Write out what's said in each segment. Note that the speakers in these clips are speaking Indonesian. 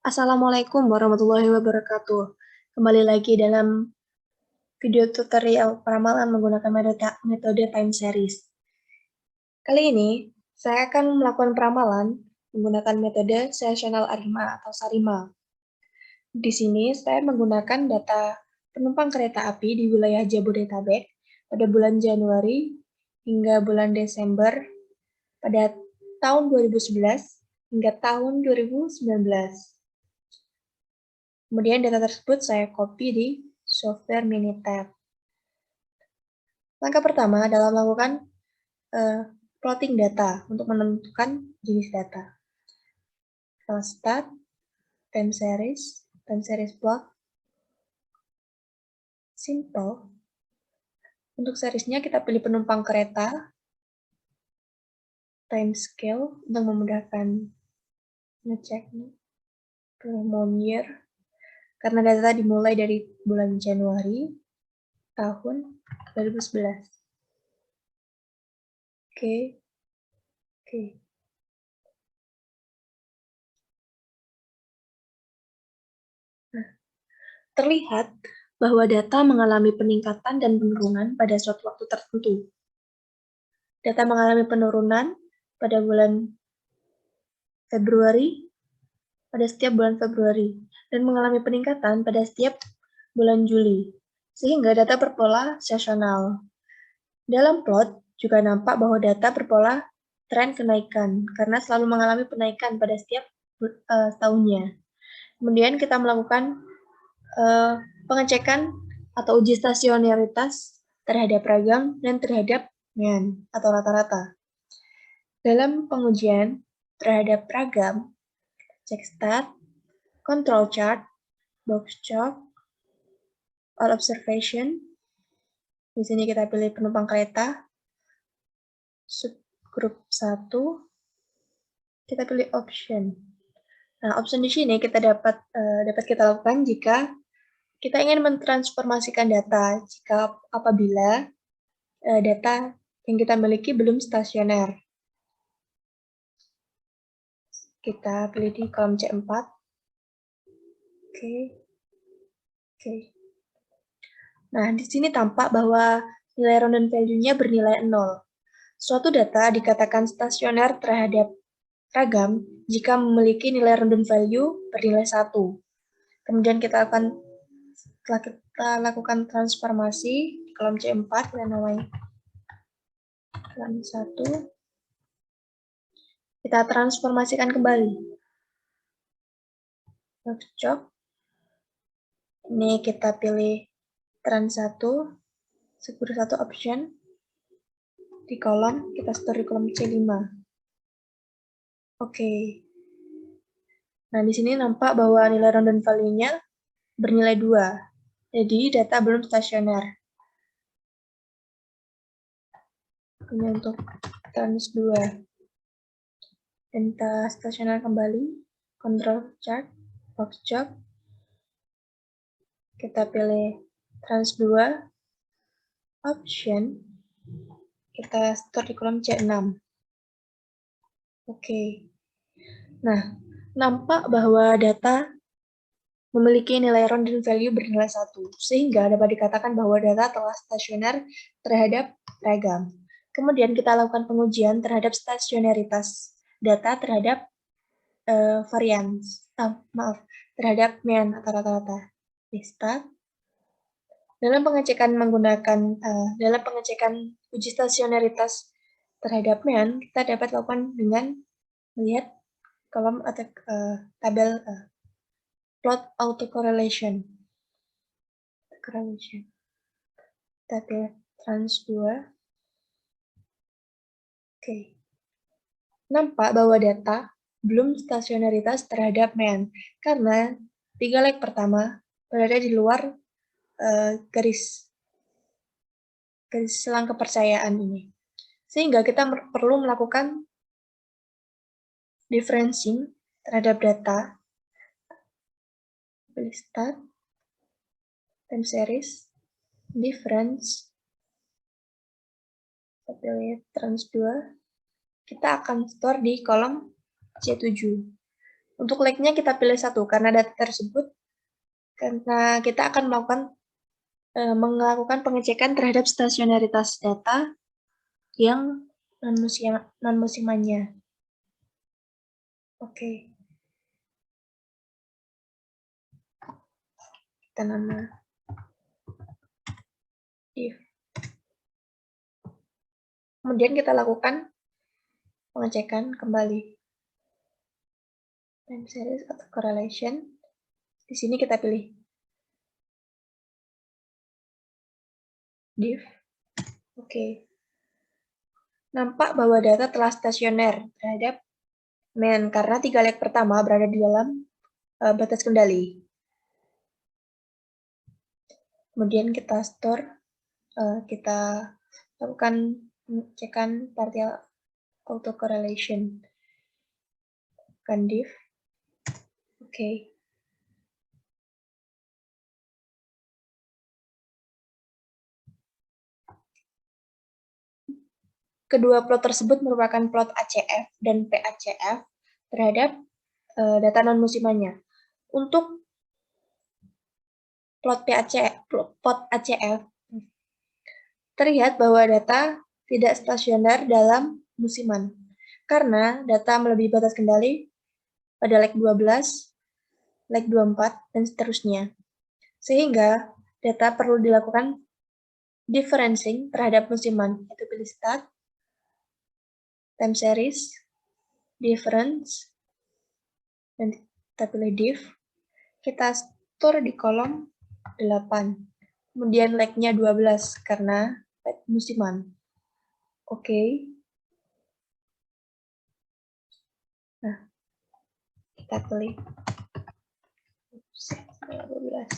Assalamualaikum warahmatullahi wabarakatuh. Kembali lagi dalam video tutorial peramalan menggunakan metode time series. Kali ini, saya akan melakukan peramalan menggunakan metode seasonal ARIMA atau SARIMA. Di sini, saya menggunakan data penumpang kereta api di wilayah Jabodetabek pada bulan Januari hingga bulan Desember pada tahun 2011 hingga tahun 2019. Kemudian data tersebut saya copy di software Minitab. Langkah pertama adalah melakukan plotting data untuk menentukan jenis data. Kita start, time series plot, simple. Untuk seriesnya kita pilih penumpang kereta, time scale untuk memudahkan ngeceknya, month year, karena data dimulai dari bulan Januari tahun 2011. Oke. Nah, terlihat bahwa data mengalami peningkatan dan penurunan pada suatu waktu tertentu. Data mengalami penurunan pada bulan Februari, pada setiap bulan Februari, dan mengalami peningkatan pada setiap bulan Juli, sehingga data berpola seasonal. Dalam plot juga nampak bahwa data berpola tren kenaikan, karena selalu mengalami penaikan pada setiap tahunnya. Kemudian kita melakukan pengecekan atau uji stasionaritas terhadap ragam dan terhadap mean atau rata-rata. Dalam pengujian terhadap ragam, check stat, control chart, box chart, all observation. Di sini kita pilih penumpang kereta, subgroup 1, kita pilih option. Nah, option di sini kita dapat kita lakukan jika kita ingin mentransformasikan data apabila data yang kita miliki belum stasioner. Kita pilih di kolom C4. Oke. Nah, di sini tampak bahwa nilai random value-nya bernilai 0. Suatu data dikatakan stasioner terhadap ragam jika memiliki nilai random value bernilai 1. Kemudian setelah kita lakukan transformasi di kolom C4, kita namai kolom 1. Kita transformasikan kembali. Workshop. Ini kita pilih trans 1, subgroup 1 option. Di kolom, kita store di kolom C5. Oke. Nah, di sini nampak bahwa nilai random value-nya bernilai 2. Jadi, data belum stasioner. Ini untuk trans 2. Dan kita stasioner kembali. Control chart, box chart. Kita pilih trans 2. Option. Kita store di kolom C6. Oke. Nah, nampak bahwa data memiliki nilai random value bernilai 1, sehingga dapat dikatakan bahwa data telah stasioner terhadap ragam. Kemudian kita lakukan pengujian terhadap stasionaritas data terhadap terhadap mean atau rata-rata. Start. Dalam pengecekan uji stasionaritas terhadap mean, kita dapat lakukan dengan melihat kolom atau tabel plot autocorrelation. Kita pilih trans 2. Oke. Nampak bahwa data belum stasionaritas terhadap mean, karena 3 leg pertama berada di luar garis selang kepercayaan ini. Sehingga kita perlu melakukan differencing terhadap data. Pilih start, time series, difference, kita pilih trans 2. Kita akan store di kolom C7. Untuk lag-nya kita pilih 1 karena data tersebut, karena kita akan melakukan pengecekan terhadap stasionaritas data yang non-musimannya. Oke. Kita nama if. Kemudian kita lakukan pengecekan kembali. Time series atau correlation. Di sini kita pilih diff. Oke. Nampak bahwa data telah stasioner terhadap main karena 3 leg pertama berada di dalam batas kendali. Kemudian kita store, kita lakukan pengecekan partial autocorrelation. Kan diff. Oke. Kedua plot tersebut merupakan plot ACF dan PACF terhadap data non-musimannya. Untuk plot ACF, terlihat bahwa data tidak stasioner dalam musiman, karena data melebihi batas kendali pada leg 12, leg 24, dan seterusnya. Sehingga data perlu dilakukan differencing terhadap musiman, yaitu pilih start, time series, difference, dan kita pilih diff. Kita store di kolom 8. Kemudian leg-nya 12 karena leg musiman. Oke. Nah, kita pilih 12.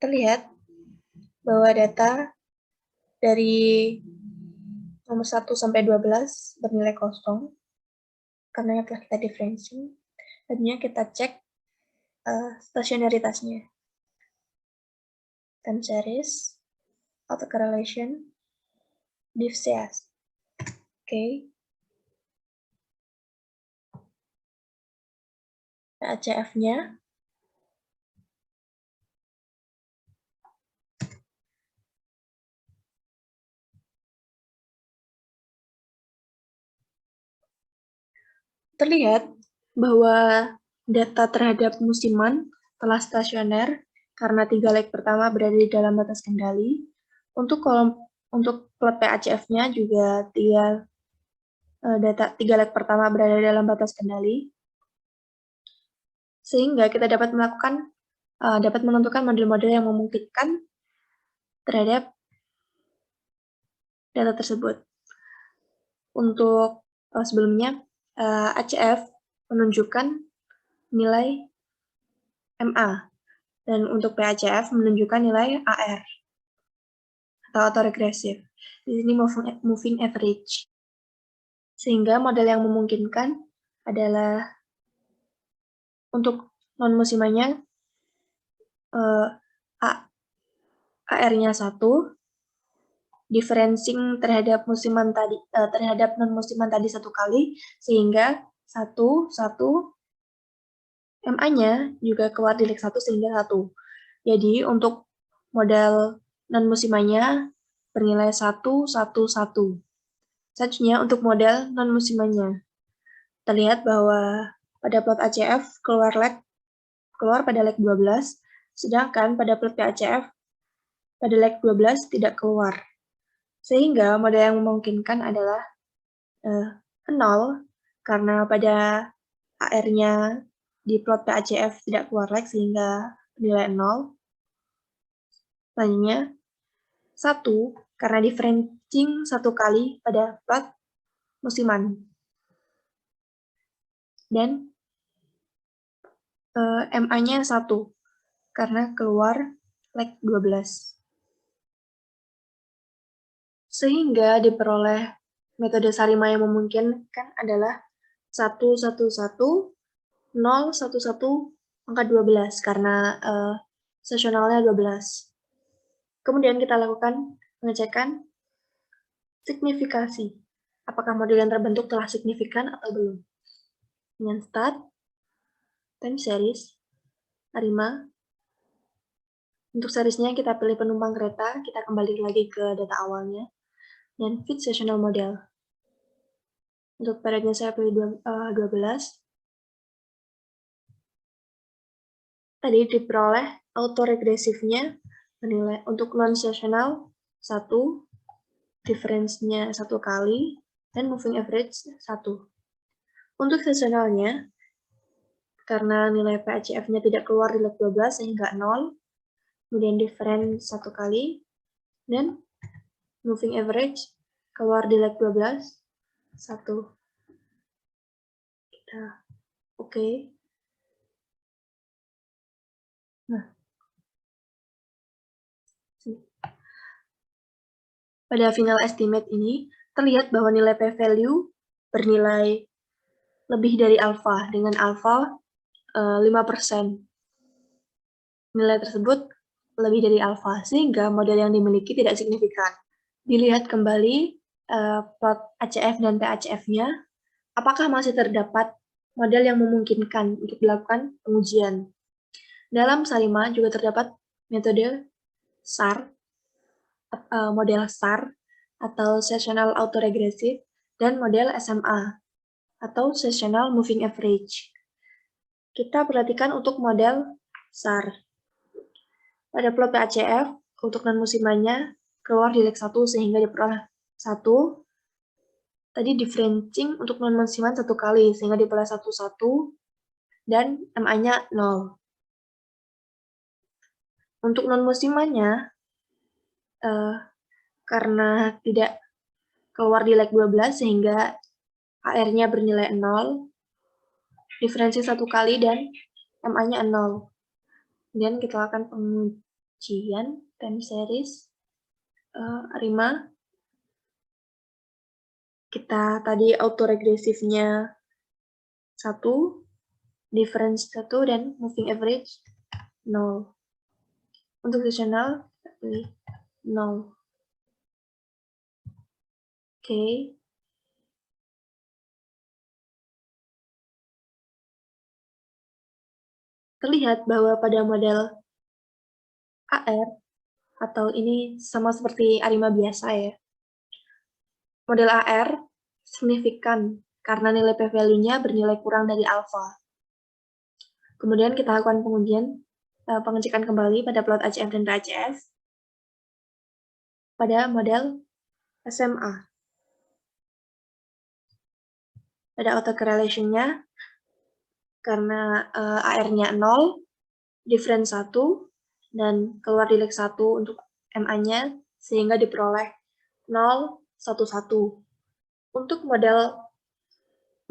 Terlihat bahwa data dari nomor 1 sampai 12 bernilai kosong karena telah kita differencing. Selanjutnya kita cek stasionaritasnya. Time series, autocorrelation, diff seas. Oke. ACF-nya. Terlihat bahwa data terhadap musiman telah stasioner karena 3 leg pertama berada di dalam batas kendali. Untuk plot PACF-nya juga 3 leg pertama berada dalam batas kendali. Sehingga kita dapat menentukan model-model yang memungkinkan terhadap data tersebut. Untuk sebelumnya, ACF menunjukkan nilai MA, dan untuk PACF menunjukkan nilai AR, atau autoregresif. Di sini moving average. Sehingga model yang memungkinkan adalah untuk non-musimannya AR-nya 1, differencing terhadap terhadap non-musiman tadi 1 kali, sehingga 1, MA-nya juga keluar di leg 1 sehingga 1. Jadi untuk model non-musimannya bernilai 1, 1, 1. Selanjutnya untuk model non-musimannya. Terlihat bahwa pada plot ACF keluar pada leg 12, sedangkan pada plot PACF pada leg 12 tidak keluar. Sehingga model yang memungkinkan adalah 0, karena pada AR-nya di plot PACF tidak keluar leg sehingga nilai 0. Selanjutnya 1, karena differencing 1 kali pada plot musiman. Dan MA-nya 1, karena keluar leg 12. Sehingga diperoleh metode Sarima yang memungkinkan adalah 1, 1, 1, 0, 1, 1, angka 12, karena stasionalnya 12. Kemudian kita lakukan pengecekan signifikasi. Apakah model yang terbentuk telah signifikan atau belum. Dengan start, time series, ARIMA. Untuk seriesnya kita pilih penumpang kereta, kita kembali lagi ke data awalnya, dan fit seasonal model. Untuk periodnya saya pilih 12. Tadi diperoleh autoregresifnya menilai untuk non-seasonal 1, difference-nya 1 kali, dan moving average 1. Untuk seasonalnya, karena nilai PACF-nya tidak keluar di leg 12 sehingga 0, kemudian difference 1 kali, dan moving average keluar di leg 12, 1. Kita oke. Nah, pada final estimate ini, terlihat bahwa nilai p-value bernilai lebih dari alfa, dengan alfa 5%. Nilai tersebut lebih dari alfa, sehingga model yang dimiliki tidak signifikan. Dilihat kembali plot ACF dan PACF-nya, apakah masih terdapat model yang memungkinkan untuk dilakukan pengujian. Dalam SARIMA juga terdapat metode SAR, model SAR atau Seasonal Autoregressive, dan model SMA atau Seasonal Moving Average. Kita perhatikan untuk model SAR. Pada plot PACF, untuk non-musimannya keluar di leg 1 sehingga diperoleh 1. Tadi differencing untuk non-musiman 1 kali sehingga diperoleh 1, 1, dan MA-nya 0. Untuk non-musimannya, karena tidak keluar di leg 12 sehingga AR-nya bernilai 0, diferensi 1 kali dan MA-nya 0. Kemudian kita lakukan pengujian time series ARIMA. Kita tadi autoregresifnya 1, difference 1, dan moving average 0. Untuk seasonal, kita pilih 0. Oke. Terlihat bahwa pada model AR, atau ini sama seperti ARIMA biasa ya, model AR signifikan karena nilai p-value-nya bernilai kurang dari alfa. Kemudian kita lakukan pengujian, pengecekan kembali pada plot ACF dan PACF pada model SMA. Pada autocorrelation-nya, karena AR-nya 0, difference 1, dan keluar di leg 1 untuk MA-nya, sehingga diperoleh 0, 1, 1. Untuk model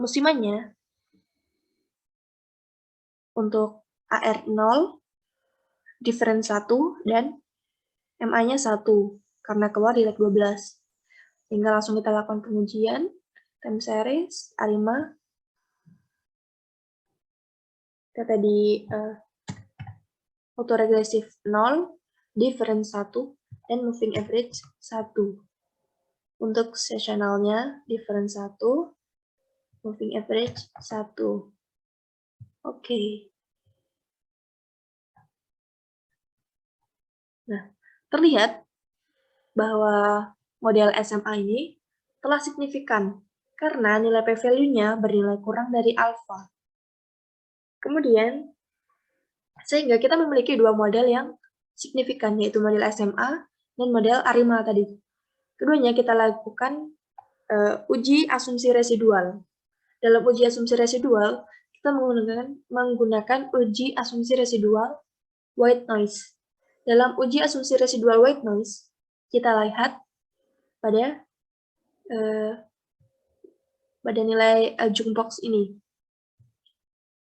musimannya, untuk AR 0, difference 1, dan MA-nya 1, karena keluar di leg 12. Sehingga langsung kita lakukan pengujian, time series, ARIMA. Kita tadi autoregresif 0, difference 1, dan moving average 1. Untuk seasonalnya, difference 1, moving average 1. Oke. Nah, terlihat bahwa model SMA ini telah signifikan karena nilai p-value-nya bernilai kurang dari alfa. Kemudian, sehingga kita memiliki dua model yang signifikan, yaitu model SMA dan model ARIMA tadi. Keduanya kita lakukan uji asumsi residual. Dalam uji asumsi residual, kita menggunakan uji asumsi residual white noise. Dalam uji asumsi residual white noise, kita lihat pada nilai jukebox ini.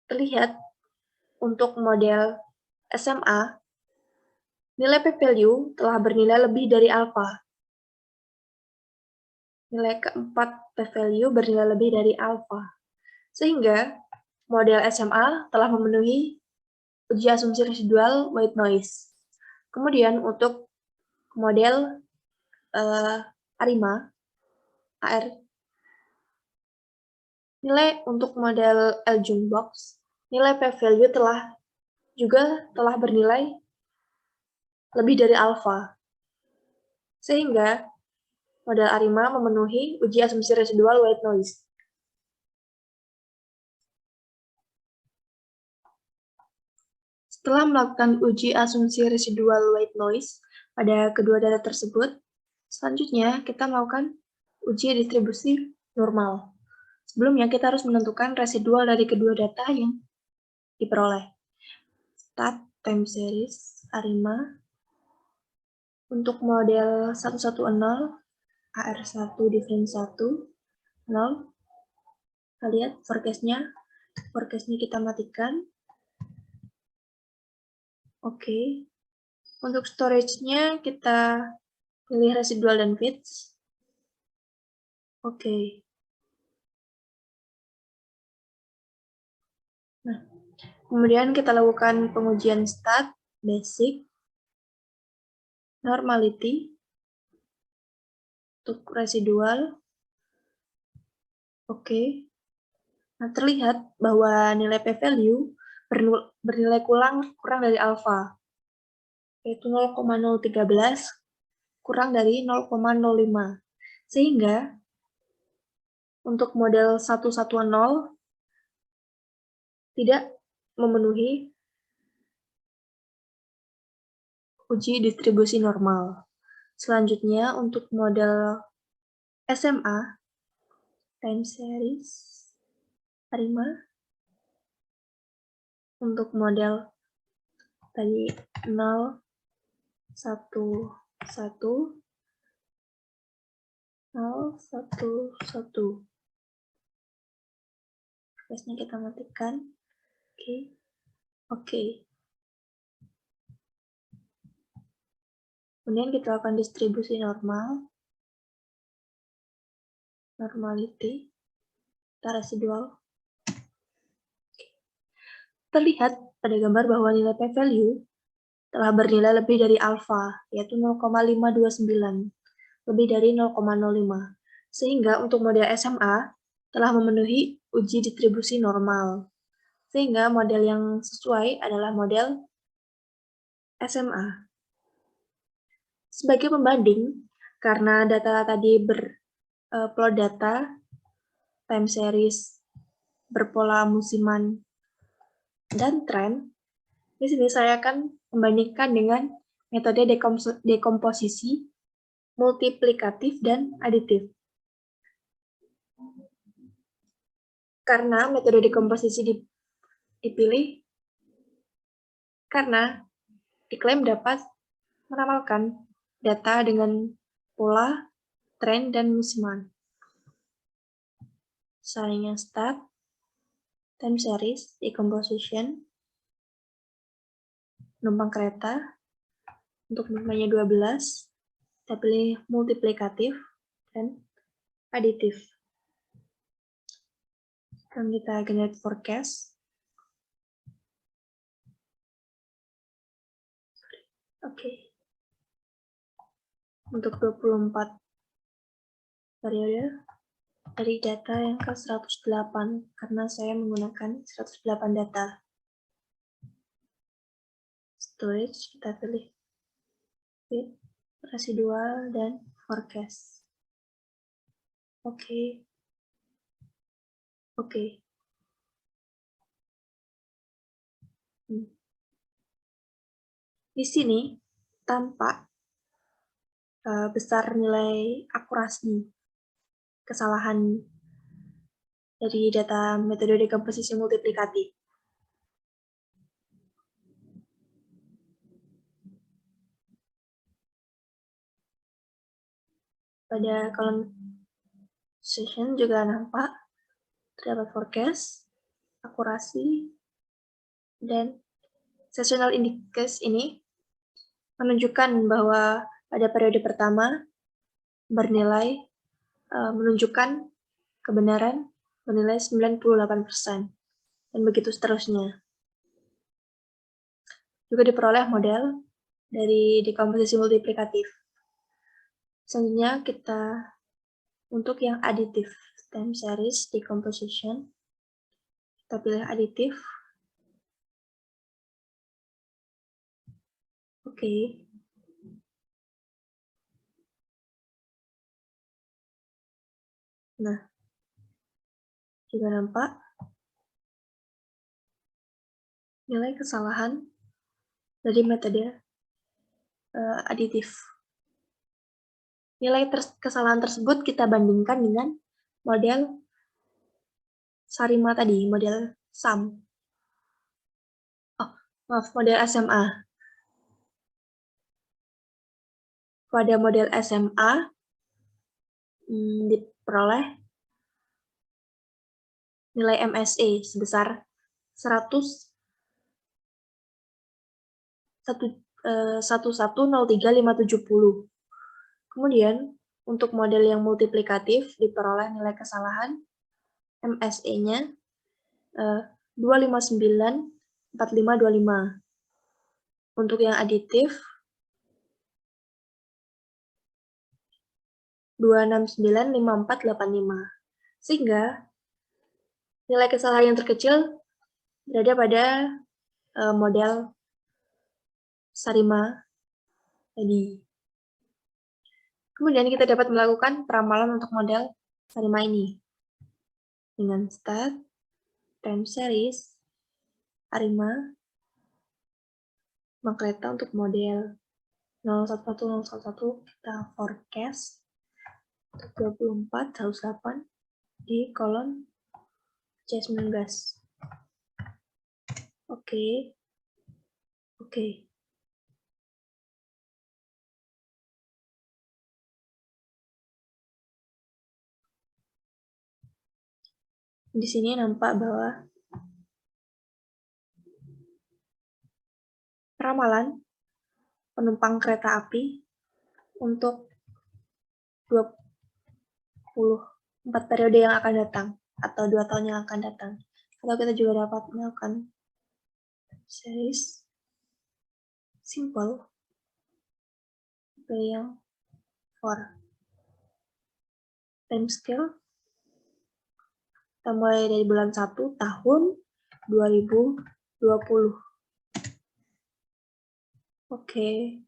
Terlihat untuk model SMA, nilai p-value telah bernilai lebih dari alfa. Nilai keempat p-value bernilai lebih dari alfa. Sehingga model SMA telah memenuhi uji asumsi residual white noise. Kemudian untuk model ARIMA, AR, nilai untuk model jukebox nilai p-value juga telah bernilai lebih dari alfa. Sehingga model ARIMA memenuhi uji asumsi residual white noise. Setelah melakukan uji asumsi residual white noise pada kedua data tersebut, selanjutnya kita melakukan uji distribusi normal. Sebelumnya kita harus menentukan residual dari kedua data yang diperoleh. Stat time series ARIMA untuk model 110 AR1 difference 1 0. Kita lihat forecast-nya kita matikan. Oke. Untuk storage-nya kita pilih residual dan fits. Oke. Nah, kemudian kita lakukan pengujian stat, basic, normality, untuk residual. Oke. Nah, terlihat bahwa nilai p-value bernilai kurang dari alfa, yaitu 0,013 kurang dari 0,05. Sehingga untuk model 110 tidak memenuhi uji distribusi normal. Selanjutnya untuk model SMA, time series ARIMA, untuk model tadi 0, 1, 1, 0, 1, 1. Biasanya kita matikan. Oke. Kemudian kita lakukan distribusi normal, normality, residual. Terlihat pada gambar bahwa nilai p-value telah bernilai lebih dari alfa, yaitu 0,529, lebih dari 0,05. Sehingga untuk model SMA telah memenuhi uji distribusi normal. Sehingga model yang sesuai adalah model SMA. Sebagai pembanding, karena data tadi plot data, time series, berpola musiman, dan tren, di sini saya akan membandingkan dengan metode dekomposisi, multiplikatif, dan aditif. Karena metode dekomposisi dipilih karena diklaim dapat meramalkan data dengan pola, tren, dan musiman. Misalnya start, time series, decomposition, penumpang kereta, untuk penumpangnya 12, kita pilih multiplikatif, dan aditif. Sekarang kita generate forecast. Oke. Untuk 24 periode dari data yang ke 108, karena saya menggunakan 108 data. Storage, kita pilih fit, residual, dan forecast. Oke. Di sini tampak besar nilai akurasi kesalahan dari data metode dekomposisi multiplikatif. Pada kolom session juga nampak terdapat forecast, akurasi, dan seasonal indicators ini menunjukkan bahwa pada periode pertama menunjukkan kebenaran bernilai 98%, dan begitu seterusnya. Juga diperoleh model dari dekomposisi multiplikatif. Selanjutnya kita untuk yang aditif, time series decomposition, kita pilih aditif, Oke. Nah, juga nampak nilai kesalahan dari metode aditif. Nilai kesalahan tersebut kita bandingkan dengan model Sarima tadi, model SAM. Oh, maaf, model SMA. Pada model SMA diperoleh nilai MSE sebesar 101.1103570. Kemudian, untuk model yang multiplikatif diperoleh nilai kesalahan MSE-nya 2594525. Untuk yang aditif 2695485. Sehingga nilai kesalahan yang terkecil berada pada model Sarima tadi. Kemudian kita dapat melakukan peramalan untuk model Sarima ini dengan start, time series, Arima, Makreta untuk model 011011 kita forecast untuk 24/8 di kolom C19. Oke. Di sini nampak bahwa peramalan penumpang kereta api untuk 24 periode yang akan datang atau 2 tahun yang akan datang. Atau kita juga dapat melakukan series simple yang for time scale. Kita mulai dari bulan 1 tahun 2020. Oke.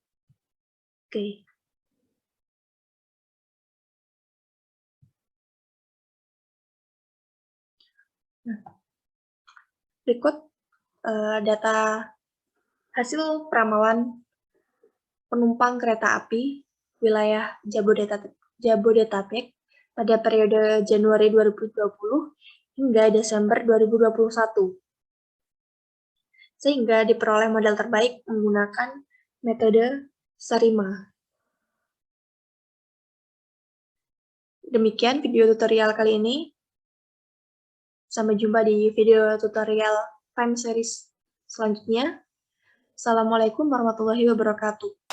Nah, berikut data hasil peramalan penumpang kereta api wilayah Jabodetabek pada periode Januari 2020 hingga Desember 2021. Sehingga diperoleh model terbaik menggunakan metode Sarima. Demikian video tutorial kali ini. Sampai jumpa di video tutorial time series selanjutnya. Assalamualaikum warahmatullahi wabarakatuh.